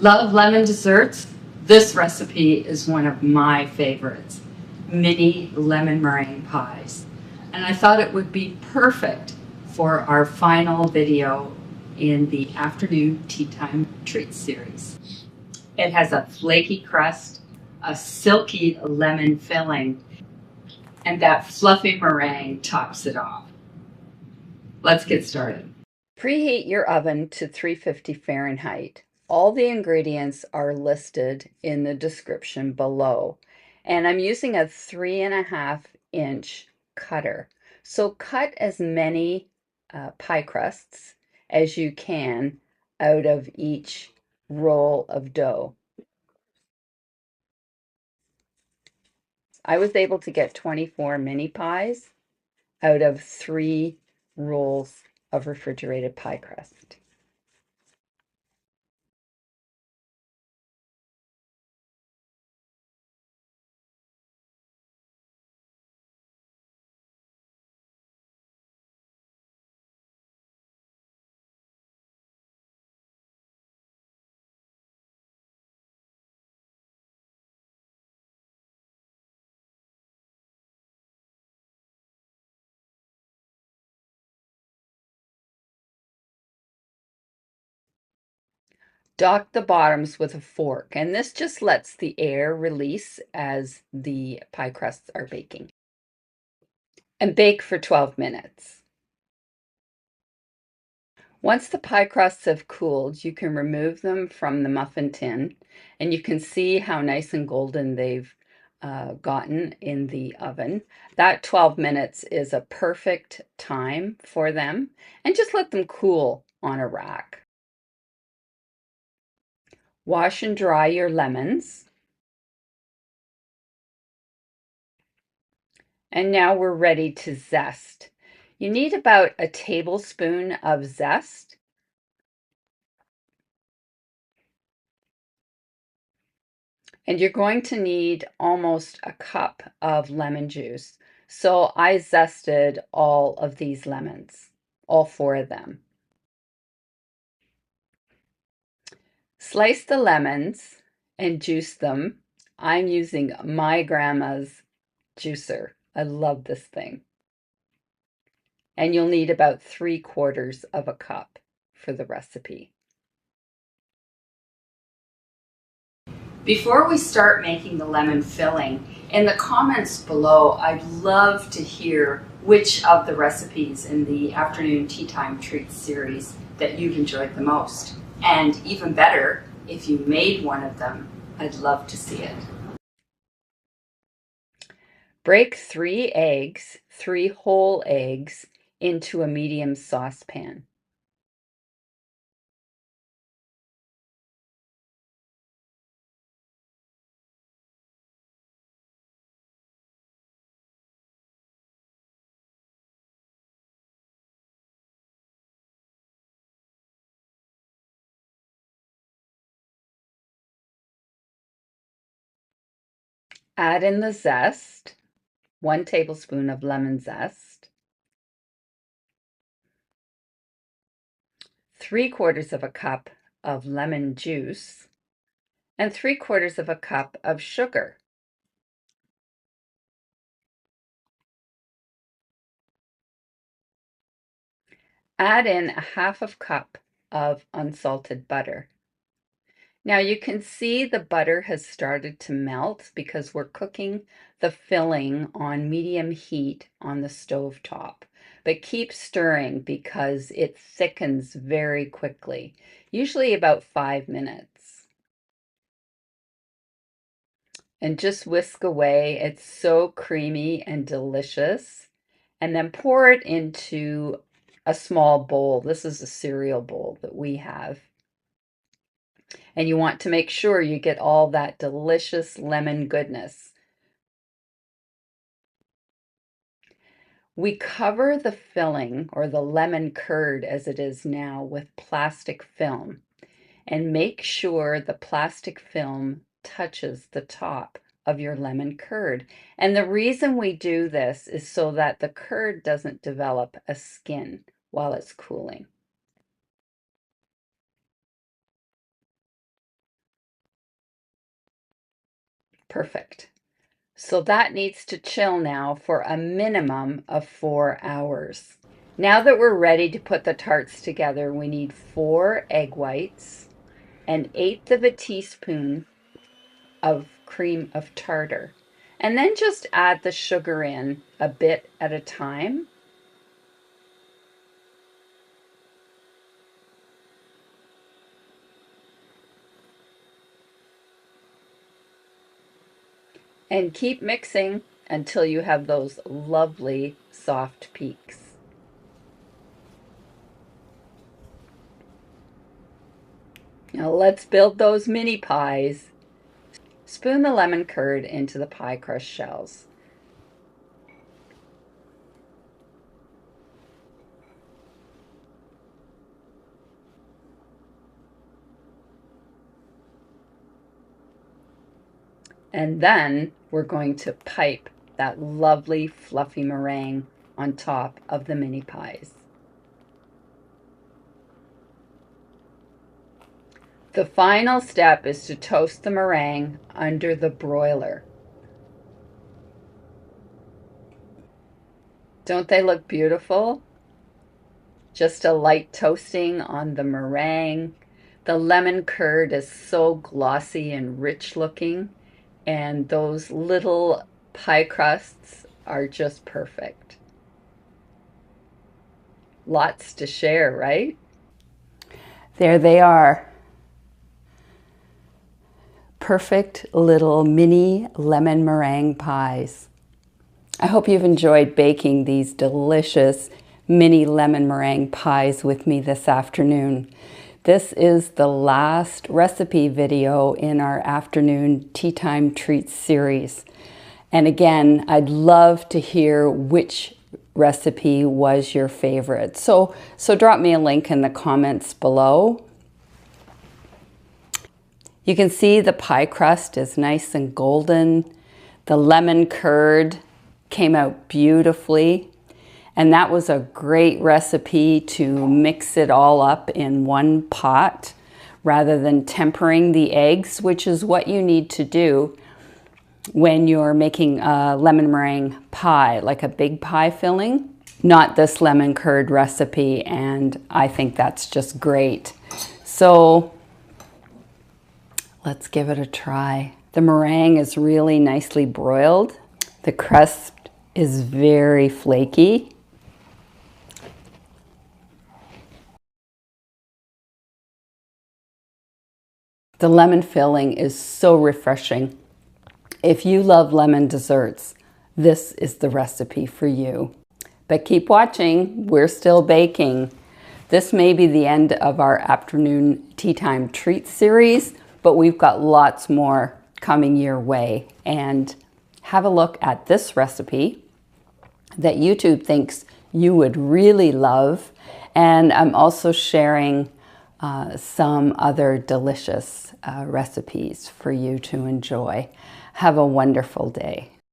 Love lemon desserts? This recipe is one of my favorites. Mini lemon meringue pies. And I thought it would be perfect for our final video in the afternoon tea time treat series. It has a flaky crust, a silky lemon filling, and that fluffy meringue tops it off. Let's get started. Preheat your oven to 350 Fahrenheit. All the ingredients are listed in the description below. And I'm using a 3.5-inch cutter. So cut as many pie crusts as you can out of each roll of dough. I was able to get 24 mini pies out of 3 rolls of refrigerated pie crust. Dock the bottoms with a fork, and this just lets the air release as the pie crusts are baking. And bake for 12 minutes. Once the pie crusts have cooled, you can remove them from the muffin tin, and you can see how nice and golden they've gotten in the oven. That 12 minutes is a perfect time for them, and just let them cool on a rack. Wash and dry your lemons. And now we're ready to zest. You need about a tablespoon of zest. And you're going to need almost a cup of lemon juice. So I zested all of these lemons, all 4 of them. Slice the lemons and juice them. I'm using my grandma's juicer. I love this thing. And you'll need about 3/4 of a cup for the recipe. Before we start making the lemon filling, in the comments below, I'd love to hear which of the recipes in the afternoon tea time treats series that you've enjoyed the most. And even better, if you made one of them, I'd love to see it. Break 3 eggs, 3 whole eggs, into a medium saucepan. Add in the zest, 1 tablespoon of lemon zest, 3/4 of a cup of lemon juice, and 3/4 of a cup of sugar. Add in a 1/2 cup of unsalted butter. Now you can see the butter has started to melt because we're cooking the filling on medium heat on the stove top. But keep stirring because it thickens very quickly, usually about 5 minutes. And just whisk away. It's so creamy and delicious. And then pour it into a small bowl. This is a cereal bowl that we have. And you want to make sure you get all that delicious lemon goodness. We cover the filling, or the lemon curd as it is now, with plastic film. And make sure the plastic film touches the top of your lemon curd. And the reason we do this is so that the curd doesn't develop a skin while it's cooling. Perfect. So that needs to chill now for a minimum of 4 hours. Now that we're ready to put the tarts together, we need 4 egg whites, 1/8 of a teaspoon of cream of tartar, and then just add the sugar in a bit at a time. And keep mixing until you have those lovely soft peaks. Now let's build those mini pies. Spoon the lemon curd into the pie crust shells. And then we're going to pipe that lovely fluffy meringue on top of the mini pies. The final step is to toast the meringue under the broiler. Don't they look beautiful? Just a light toasting on the meringue. The lemon curd is so glossy and rich looking, and those little pie crusts are just perfect. Lots to share, right? There they are. Perfect little mini lemon meringue pies. I hope you've enjoyed baking these delicious mini lemon meringue pies with me this afternoon. This is the last recipe video in our afternoon tea time treats series. And again, I'd love to hear which recipe was your favorite. So drop me a link in the comments below. You can see the pie crust is nice and golden. The lemon curd came out beautifully. And that was a great recipe to mix it all up in one pot rather than tempering the eggs, which is what you need to do when you're making a lemon meringue pie, like a big pie filling. Not this lemon curd recipe, and I think that's just great. So let's give it a try. The meringue is really nicely broiled. The crust is very flaky. The lemon filling is so refreshing. If you love lemon desserts, this is the recipe for you. But keep watching, we're still baking. This may be the end of our afternoon tea time treats series, but we've got lots more coming your way. And have a look at this recipe that YouTube thinks you would really love. And I'm also sharing some other delicious recipes for you to enjoy. Have a wonderful day.